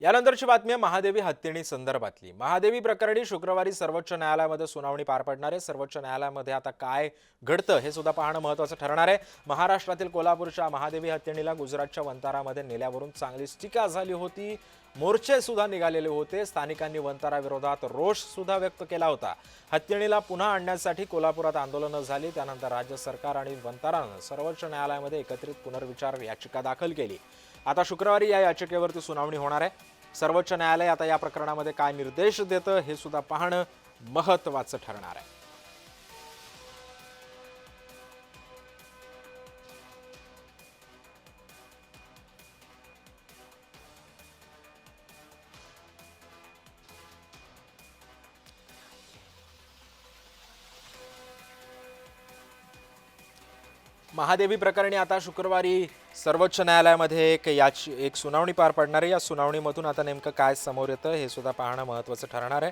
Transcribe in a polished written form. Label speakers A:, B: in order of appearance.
A: यानंतरची बातमी आहे महादेवी हत्तीणी संदर्भातली। महादेवी प्रकरणी शुक्रवारी सर्वोच्च न्यायालयामध्ये सुनावणी पार पडणार आहे। सर्वोच्च न्यायालयामध्ये आता काय घडतं हे सुद्धा पाहणं महत्त्वाचं ठरणार आहे। महाराष्ट्रातील कोल्हापूरच्या महादेवी हत्तीणीला गुजरातच्या वंतारामध्ये नेल्यावरून चांगलीच टीका झाली होती। मोर्चे सुद्धा निघालेले होते। स्थानिकांनी वंतारा विरोधात रोष सुद्धा व्यक्त केला होता। हत्तीणीला पुन्हा आणण्यासाठी कोल्हापुरात आंदोलनं झाली। त्यानंतर राज्य सरकार आणि वंतारानं सर्वोच्च न्यायालयामध्ये एकत्रित पुनर्विचार याचिका दाखल केली। आता शुक्रवारी या याचिकेवरती सुनावणी होणार आहे। सर्वोच्च न्यायालय आता या प्रकरणामध्ये काय निर्देश देतं हे सुद्धा पाहणं महत्त्वाचं ठरणार आहे। महादेवी प्रकरणी आता शुक्रवारी सर्वोच्च न्यायालयामध्ये एक सुनावणी पार पडणार आहे। या सुनावणीमधून आता नेमकं काय समोर येतं हे सुद्धा पाहणं महत्त्वाचं ठरणार आहे।